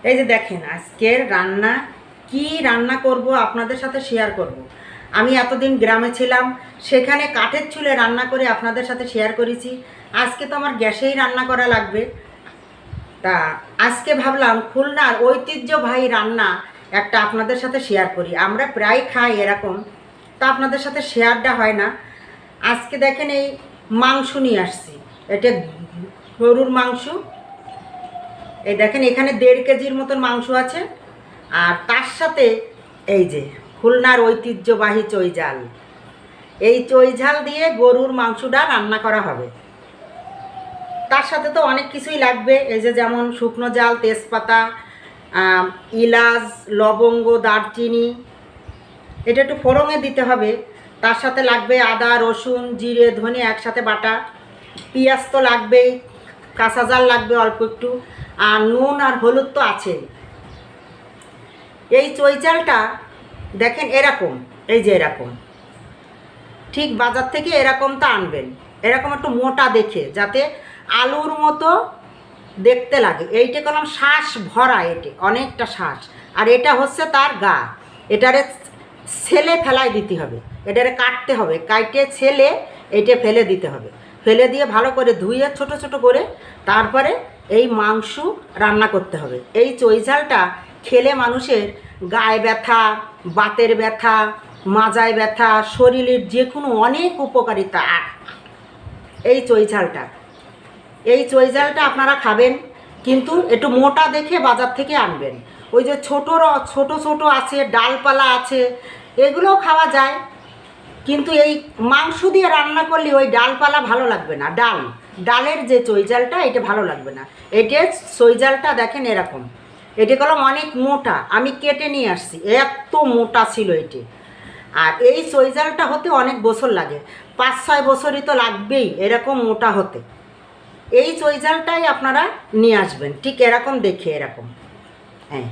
এই যে দেখেন আজকের রান্না কি রান্না করব আপনাদের সাথে শেয়ার করব। আমি এতদিন গ্রামে ছিলাম, সেখানে কাঠের চুলে রান্না করে আপনাদের সাথে শেয়ার করেছি। আজকে তো আমার গ্যাসেই রান্না করা লাগবে। তা আজকে ভাবলাম খুলনার ঐতিহ্যবাহী রান্না একটা আপনাদের সাথে শেয়ার করি। আমরা প্রায় খাই এরকম, তা আপনাদের সাথে শেয়ারটা হয় না। আজকে দেখেন এই মাংস নিয়ে আসছি, এটা গরুর মাংস। এই দেখেন এখানে 1.5 কেজির মতন মাংস আছে, আর তার সাথে এই যে খুলনার ঐতিহ্যবাহী চৈঝাল। এই চৈঝাল দিয়ে গরুর মাংসটা রান্না করা হবে। তার সাথে তো অনেক কিছুই লাগবে, এই যে যেমন শুকনো জাল, তেজপাতা, এলাচ, লবঙ্গ, দারচিনি, এটা একটু ফোড়নে দিতে হবে। তার সাথে লাগবে আদা, রসুন, জিরে, ধনে একসাথে বাটা, পেঁয়াজ তো লাগবেই, কাঁচা জাল লাগবে অল্প একটু, আর নুন আর হলুদ তো আছেই। এই চৈঝালটা দেখেন এরকম, এই যে এরকম, ঠিক বাজার থেকে এরকমটা আনবেন, এরকম একটু মোটা দেখে, যাতে আলুর মতো দেখতে লাগে। এইটা কলম শ্বাস ভরা, এটে অনেকটা শ্বাস, আর এটা হচ্ছে তার গা। এটারে ছেলে ফেলাই দিতে হবে, এটারে কাটতে হবে, কাটে ছেলে এইটা ফেলে দিতে হবে। ফেলে দিয়ে ভালো করে ধুয়ে ছোট ছোট করে তারপরে এই মাংস রান্না করতে হবে। এই চৈঝালটা খেলে মানুষের গায়ে ব্যথা, বাতের ব্যথা, মাজায় ব্যথা, শরীরের যে কোনো অনেক উপকারিতা এই চৈঝালটা। এই চৈঝালটা আপনারা খাবেন, কিন্তু একটু মোটা দেখে বাজার থেকে আনবেন। ওই যে ছোট ছোট আছে, ডালপালা আছে, এগুলোও খাওয়া যায়, কিন্তু এই মাংস দিয়ে রান্না করলে ওই ডালপালা ভালো লাগবে না। ডালের যে চৈঝালটা এটা ভালো লাগবে না। এটা চৈঝালটা দেখেন এরকম, এটা কলম অনেক মোটা, আমি কেটে নিয়ে আসছি, এত মোটা ছিল এটি। আর এই চৈঝালটা হতে অনেক বছর লাগে, 5-6 বছরই তো লাগবেই এরকম মোটা হতে। এই চৈঝালটাই আপনারা নিয়ে আসবেন, ঠিক এরকম দেখে, এরকম। হ্যাঁ,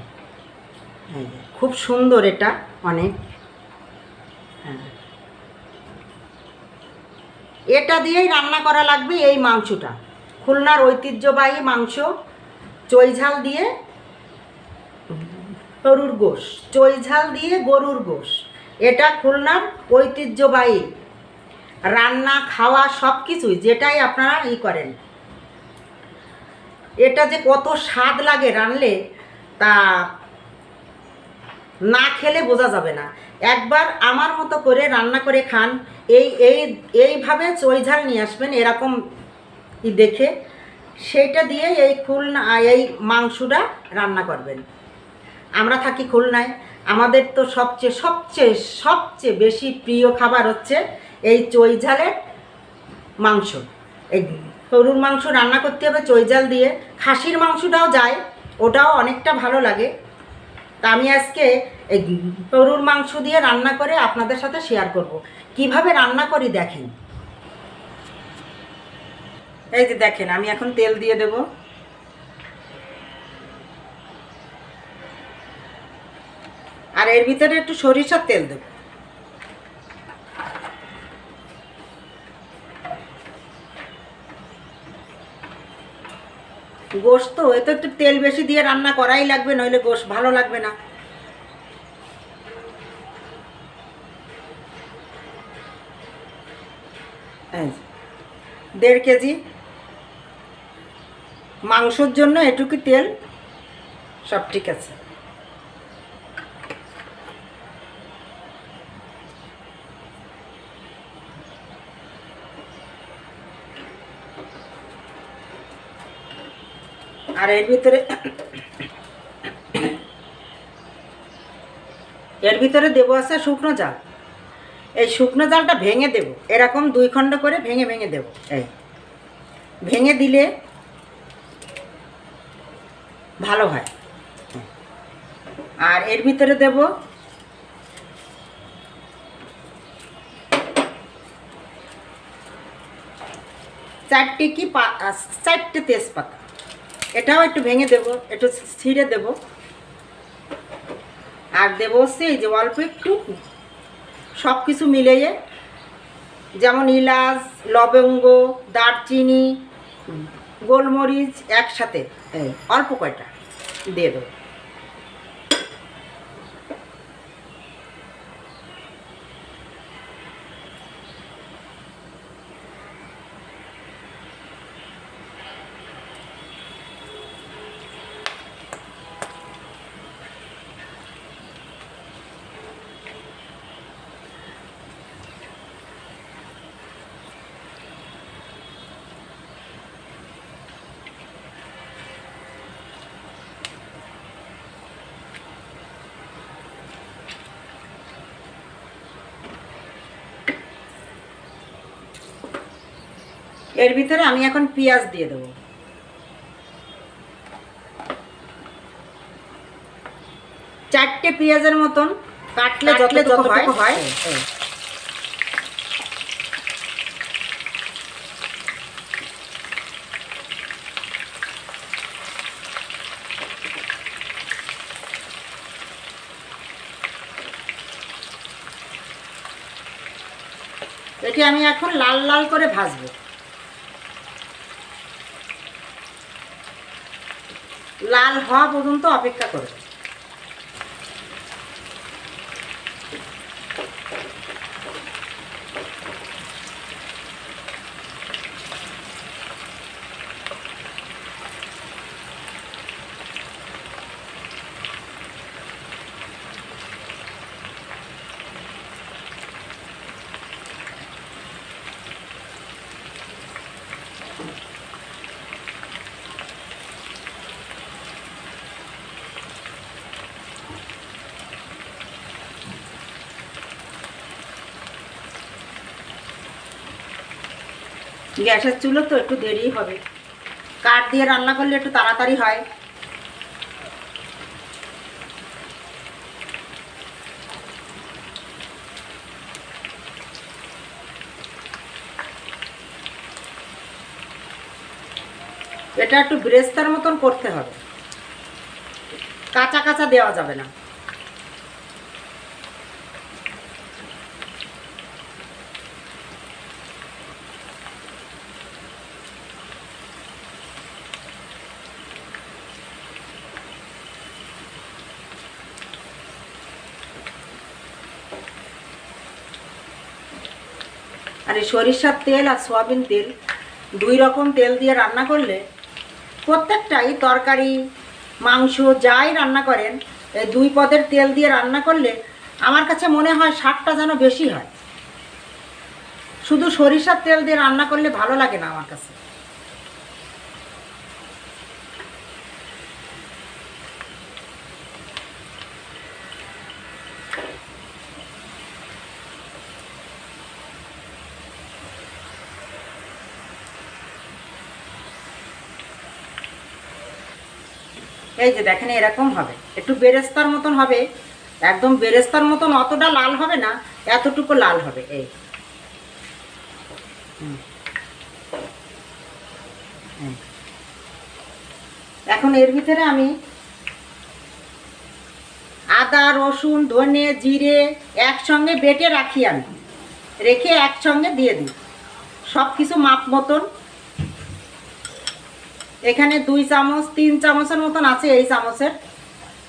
খুব সুন্দর এটা, অনেক। হ্যাঁ, এটা দিয়েই রান্না করা লাগবে এই মাংসটা। খুলনার ঐতিহ্যবাহী মাংস, চৈঝাল দিয়ে গরুর গোশ, চৈঝাল দিয়ে গরুর গোশ। এটা খুলনার ঐতিহ্যবাহী রান্না, খাওয়া সব কিছুই, যেটাই আপনারা করেন, এটা যে কত স্বাদ লাগে রানলে তা না খেলে বোঝা যাবে না। একবার আমার মতো করে রান্না করে খান। এইভাবে চৈঝাল নিয়ে আসবেন এরকম দেখে, সেইটা দিয়ে এই খুলনা এই মাংসটা রান্না করবেন। আমরা থাকি খুলনায়, আমাদের তো সবচেয়ে সবচেয়ে সবচেয়ে বেশি প্রিয় খাবার হচ্ছে এই চৈঝালের মাংস। এই গরুর মাংস রান্না করতে হবে চৈঝাল দিয়ে, খাসির মাংসটাও যায়, ওটাও অনেকটা ভালো লাগে। তা আমি আজকে এই গরুর মাংস দিয়ে রান্না করে আপনাদের সাথে শেয়ার করব। কিভাবে রান্না করি দেখেন। এই যে দেখেন আমি এখন তেল দিয়ে দেব, আর এর ভিতরে একটু সরিষার তেল দেব। গোশ তো এতে একটু তেল বেশি দিয়ে রান্না করাই লাগবে, নইলে গোশ ভালো লাগবে না। এই 1.5 কেজি মাংসর জন্য এটুকু তেল সব ঠিক আছে। আর এর ভিতরে দেবো আছে শুকনো জাল। এই শুকনো জালটা ভেঙে দেব, এরকম 2 খণ্ড করে ভেঙে ভেঙে দেব। এই ভেঙে দিলে ভালো হয়। আর এর ভিতরে দেব চারটে তেজপাতা, এটাও একটু ভেঙে দেব, একটু ছিঁড়ে দেব। আর দেবো হচ্ছে এই যে অল্প একটু সব কিছু মিলিয়ে, যেমন এলাচ, লবঙ্গ, দারচিনি, গোলমরিচ একসাথে অল্প কয়টা দিয়ে দেবো। এর ভিতরে আমি এখন পেঁয়াজ দিয়ে দেবো। চারটে পেঁয়াজের মতন কাটলে যতটুকু হয় এটি আমি এখন লাল লাল করে ভাজবো। লাল হওয়া পর্যন্ত অপেক্ষা করব। গ্যাসের চুলো তো একটু দেরি হবে, কাঠ দিয়ে রান্না করলে একটু তাড়াতাড়ি হয়। এটা একটু ব্রেস্তার মতন করতে হবে, কাঁচা কাঁচা দেওয়া যাবে না। আর এই সরিষার তেল আর সয়াবিন তেল দুই রকম তেল দিয়ে রান্না করলে প্রত্যেকটাই তরকারি মাংস যাই রান্না করেন এই দুই পদের তেল দিয়ে রান্না করলে আমার কাছে মনে হয় স্বাদটা যেন বেশি হয়। শুধু সরিষার তেল দিয়ে রান্না করলে ভালো লাগে না আমার কাছে। এই যে দেখেন এরকম হবে, একটু বেরেস্তার মতন হবে, একদম বেরেস্তার মতন অতটা লাল হবে না, এতটুকু লাল হবে। এই এখন এর ভিতরে আমি আদা রসুন ধনে জিরে একসঙ্গে বেটে রাখি, আমি রেখে একসঙ্গে দিয়ে দিই সব কিছু মাপ মতন। এখানে 2 চামচ 3 চামচের মতন আছে এই চামচের,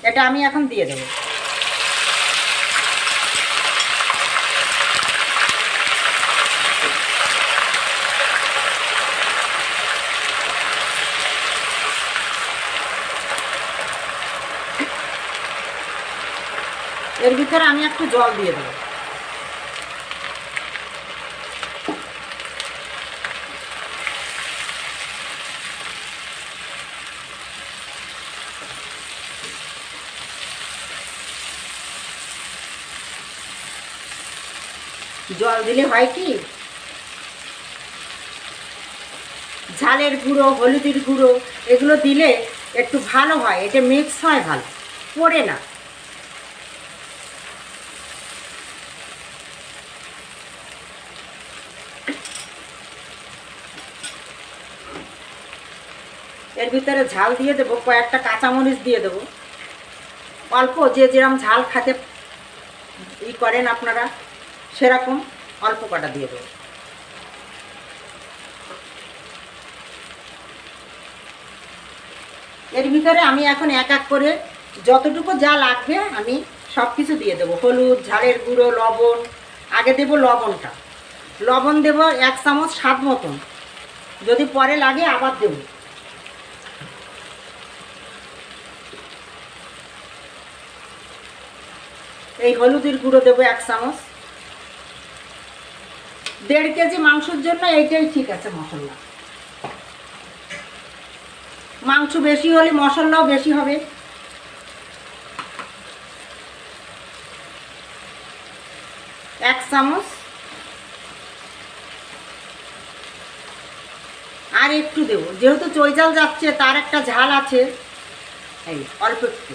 এটা আমি এখন দিয়ে দেব। এর ভিতরে আমি একটু জল দিয়ে দেবো। জল দিলে হয় কি, ঝালের গুঁড়ো হলুদের গুঁড়ো এগুলো দিলে একটু ভালো হয়, এটা মিক্স হয় ভালো, পড়ে না। এর ভিতরে ঝাল দিয়ে দেবো, কয়েকটা কাঁচামরিচ দিয়ে দেবো অল্প, যে যেরকম ঝাল খেতে করেন আপনারা সেরকম অল্প কটা দিয়ে দেবো। এর ভিতরে আমি এখন এক এক করে যতটুকু যা লাগবে আমি সব কিছু দিয়ে দেবো। হলুদ ঝালের গুঁড়ো লবণ, আগে দেব লবণটা, লবণ দেব 1 চামচ স্বাদ মতন, যদি পরে লাগে আবার দেব। এই হলুদের গুঁড়ো দেবো 1 চামচ। 1.5 কেজি মাংসের জন্য এইটাই ঠিক আছে মশলা। মাংস বেশি হলে মশলাও বেশি হবে। এক চামচ একটু দেবো, যেহেতু চৈজাল যাচ্ছে তার একটা ঝাল আছে, এই অল্প একটু।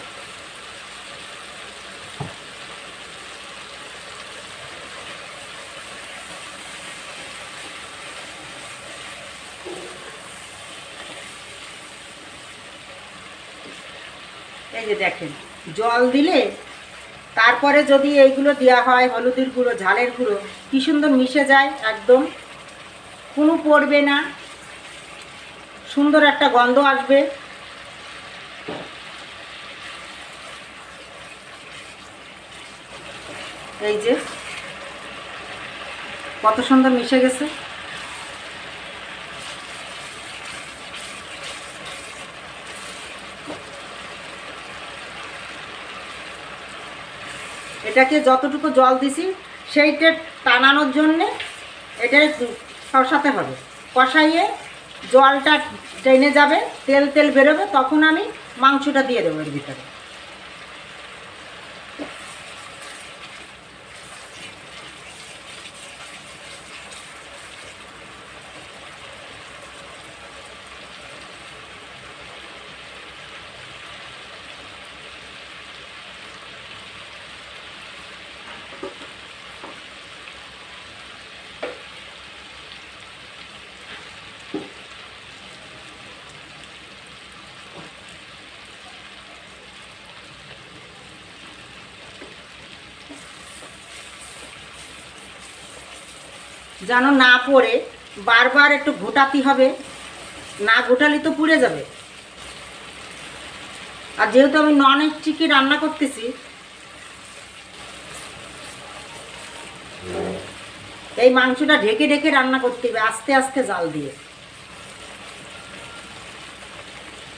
এই যে দেখেন, জল দিলে তারপরে যদি এইগুলো দেওয়া হয়, হলুদের গুঁড়ো, ঝালের গুঁড়ো, কি সুন্দর মিশে যায়, একদম কোনো পড়বে না, সুন্দর একটা গন্ধ আসবে। এই যে কত সুন্দর মিশে গেছে। এটাকে যতটুকু জল দিছি সেইটা টানানোর জন্যে এটা কষাতে হবে। কষাইয়ে জলটা টেনে যাবে, তেল তেল বেরোবে, তখন আমি মাংসটা দিয়ে দেবো এর ভিতরে। যেন না পড়ে বারবার একটু ঘোটাতে হবে, না ঘোটালে তো পুড়ে যাবে। আর যেহেতু আমি নন স্টিকে রান্না করতেছি, এই মাংসটা ঢেকে ঢেকে রান্না করতে হবে, আস্তে আস্তে জাল দিয়ে।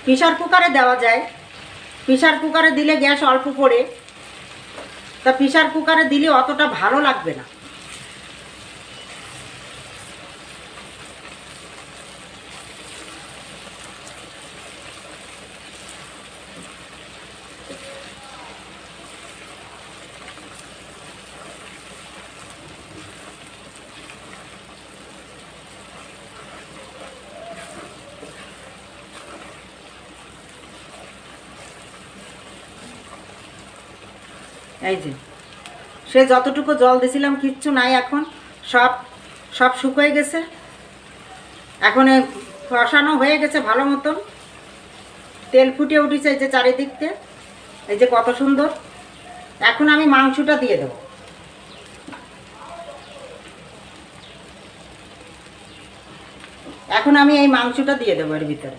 প্রেসার কুকারে দেওয়া যায়, প্রেসার কুকারে দিলে গ্যাস অল্প পড়ে, তা প্রেসার কুকারে দিলে অতটা ভালো লাগবে না। এই যে সে যতটুকু জল দিয়েছিলাম কিচ্ছু নাই, এখন সব সব শুকিয়ে গেছে। এখন কষানো হয়ে গেছে ভালো মতন, তেল ফুটে উঠেছে এই যে চারিদিকতে, এই যে কত সুন্দর। এখন আমি মাংসটা দিয়ে দেবো। এখন আমি এই মাংসটা দিয়ে দেবো এর ভিতরে,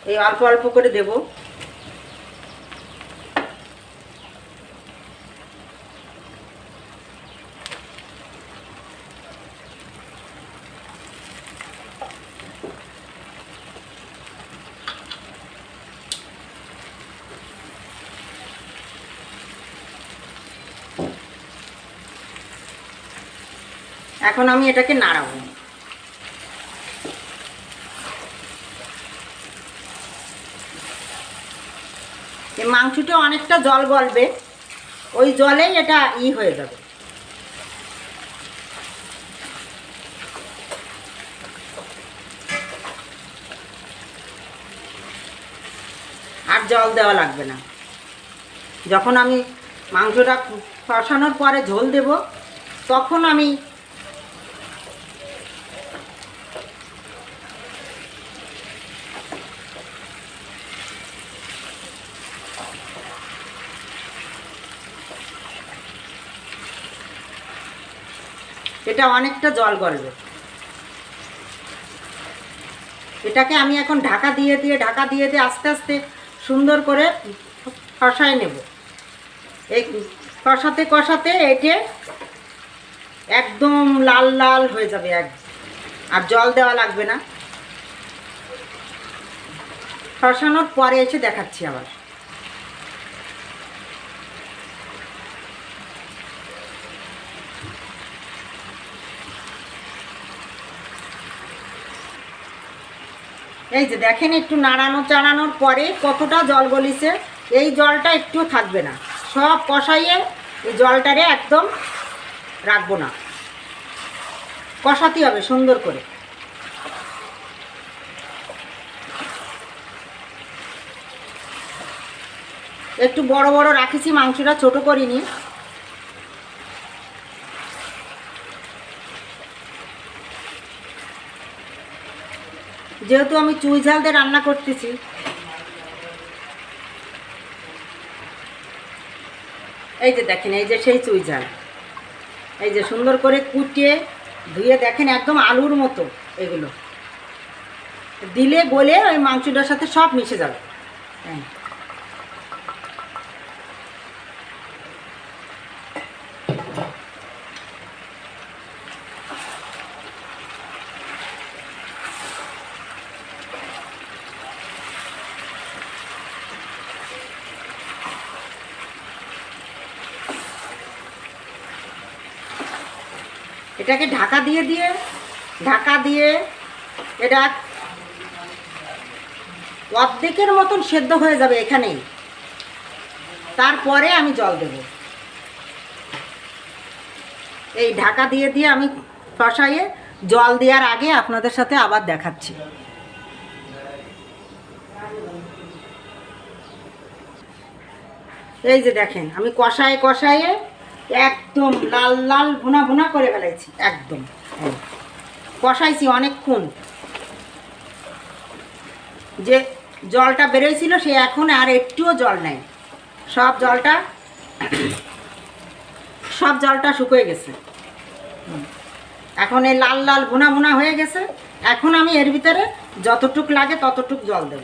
এই অল্প অল্প করে দেবো। এখন আমি এটাকে নাড়াবো। এই মাংসটা অনেকটা জল গলবে, ওই জলেই এটা হয়ে যাবে। আর জল দেওয়া লাগবে না। যখন আমি মাংসটা কষানোর পরে ঝোল দেব, তখন আমি এটা অনেকটা জল গলবে। এটাকে আমি এখন ঢাকা দিয়ে দিয়ে আস্তে আস্তে সুন্দর করে কষায় নেব। এই কষাতে কষাতে এটে একদম লাল লাল হয়ে যাবে, আর জল দেওয়া লাগবে না। কষানোর পরে এসে দেখাচ্ছি আবার। এই যে দেখেন, একটু চাড়ানোর পরে কতটা জল গলিছে। এই জলটা একটু থাকবে না, সব কষাইয়ে এই জলটারে একদম রাখবো না। কষাতে হবে সুন্দর করে। একটু বড় বড় রাখেছি, মাংসটা ছোট করিনি। যেহেতু আমি চুই ঝাল দিয়ে রান্না করতেছি, এই যে দেখেন, এই যে সেই চুই ঝাল, এই যে সুন্দর করে কুটিয়ে ধুয়ে দেখেন একদম আলুর মতো। এগুলো দিলে গলে ওই মাংসটার সাথে সব মিশে যাবে। হ্যাঁ, এটাকে ঢাকা দিয়ে এটা অর্ধেকের মতন সেদ্ধ হয়ে যাবে এখানেই। তারপরে আমি জল দেব। এই ঢাকা দিয়ে আমি কষাইয়ে জল দেওয়ার আগে আপনাদের সাথে আবার দেখাচ্ছি। এই যে দেখেন, আমি কষাইয়ে একদম লাল লাল ভুনা ভুনা করে ফেলাইছি। একদম কষাইছি অনেকক্ষণ। যে জলটা বেরোয়ছিল সে এখন আর একটুও জল নেই, সব জলটা শুকিয়ে গেছে। এখন এই লাল লাল ভুনা ভুনা হয়ে গেছে। এখন আমি এর ভিতরে যতটুক লাগে ততটুক জল দেব।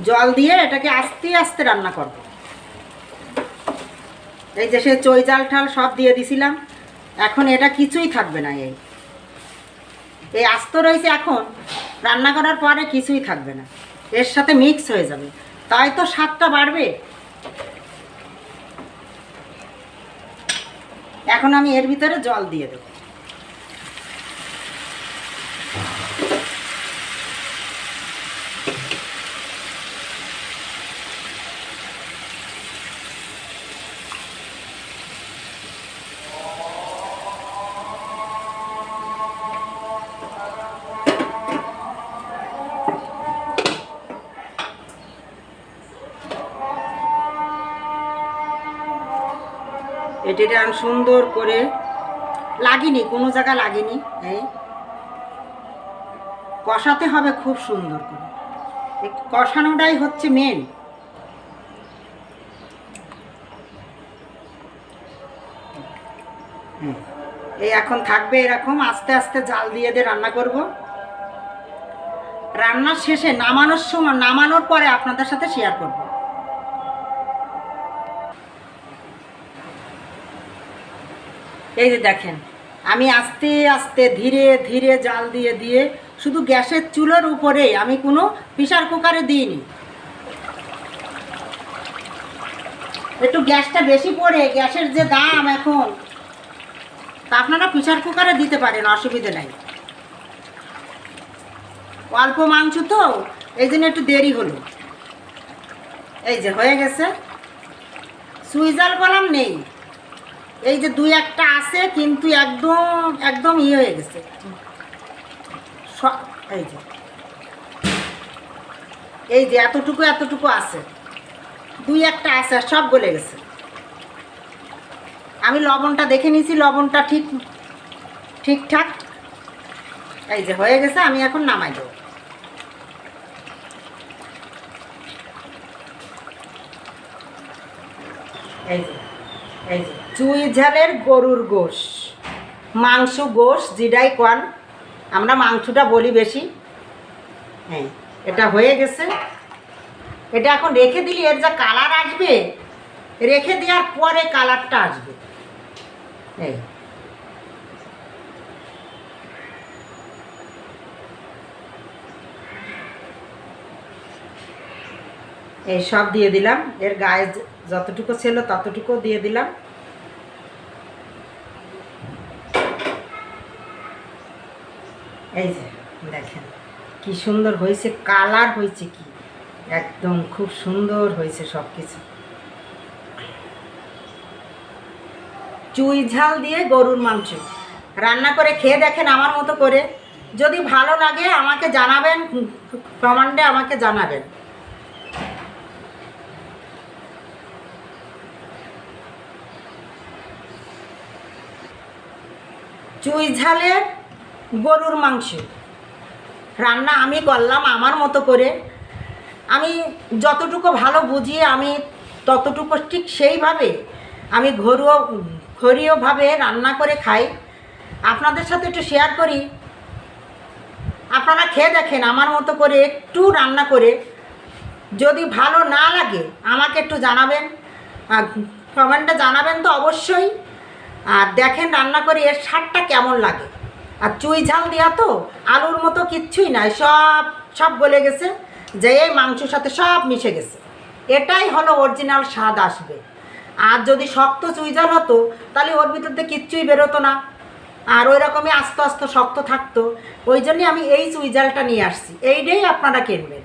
জল দিয়ে এটাকে আস্তে আস্তে রান্না করব। এই যে সে চই জাল ঠাল সব দিয়ে দিছিলাম, এখন এটা কিছুই থাকবে না। এই আস্ত রয়েছে, এখন রান্না করার পরে কিছুই থাকবে না, এর সাথে মিক্স হয়ে যাবে, তাই তো স্বাদটা বাড়বে। এখন আমি এর ভিতরে জল দিয়ে দেব। এটা সুন্দর করে লাগিনি, কোনো জায়গা লাগিনি। এই কষাতে হবে খুব সুন্দর করে, এই কষানোটাই হচ্ছে মেন। এই এখন থাকবে এরকম, আস্তে আস্তে জাল দিয়ে রান্না করব। রান্নার শেষে নামানোর পরে আপনাদের সাথে শেয়ার করব। এই যে দেখেন, আমি আস্তে আস্তে ধীরে ধীরে জাল দিয়ে শুধু গ্যাসের চুলোর উপরেই, আমি কোনো প্রেসার কুকারে দিইনি। একটু গ্যাসটা বেশি পড়ে, গ্যাসের যে দাম এখন, তা আপনারা প্রেসার কুকারে দিতে পারেন, অসুবিধে নাই। অল্প মাংস তো, এই জন্য একটু দেরি হলো। এই যে হয়ে গেছে, সুই জাল কলাম নেই, এই যে দুই একটা আছে, কিন্তু একদম হয়ে গেছে। এই যে এতটুকু আছে, দুই একটা আছে, সব গলে গেছে। আমি লবণটা দেখে নিয়েছি, লবণটা ঠিকঠাক। এই যে হয়ে গেছে, আমি এখন নামাই দেবো। এই যে চুই ঝালের গরুর গোশ, মাংস গোশ যেটাই কন, আমরা মাংসটা বলি বেশি। হ্যাঁ, এটা হয়ে গেছে। এটা এখন রেখে দিলে এর যা কালার আসবে, রেখে দেওয়ার পরে কালারটা আসবে। এই সব দিয়ে দিলাম, এর গায়ে যতটুকু ছিল ততটুকু দিয়ে দিলাম। এই যে দেখেন কি সুন্দর হয়েছে, কালার হয়েছে কি একদম খুব সুন্দর হয়েছে সব কিছু। চুই ঝাল দিয়ে গরুর মাংস রান্না করে খেয়ে দেখেন আমার মতো করে। যদি ভালো লাগে আমাকে জানাবেন, কমেন্টে আমাকে জানাবেন। চুই ঝালের গরুর মাংস রান্না আমি করলাম আমার মতো করে। আমি যতটুকু ভালো বুঝি আমি ততটুকু ঠিক সেইভাবে আমি ঘরোয়াভাবে রান্না করে খাই। আপনাদের সাথে একটু শেয়ার করি, আপনারা খেয়ে দেখেন আমার মতো করে একটু রান্না করে। যদি ভালো না লাগে আমাকে একটু জানাবেন, কমেন্টে জানাবেন তো অবশ্যই। আর দেখেন রান্না করে এর স্বাদটা কেমন লাগে। আর চুই ঝাল দেওয়া তো আলুর মতো কিচ্ছুই নাই, সব সব গলে গেছে, যে এই মাংসের সাথে সব মিশে গেছে। এটাই হলো অরিজিনাল স্বাদ আসবে। আর যদি শক্ত চুই ঝাল হতো তাহলে ওর ভিতর থেকে কিচ্ছুই বেরোতো না, আর ওই রকমই আস্তে আস্তে শক্ত থাকতো। ওই জন্যই আমি এই চুই ঝালটা নিয়ে আসছি, এইটাই আপনারা কিনবেন।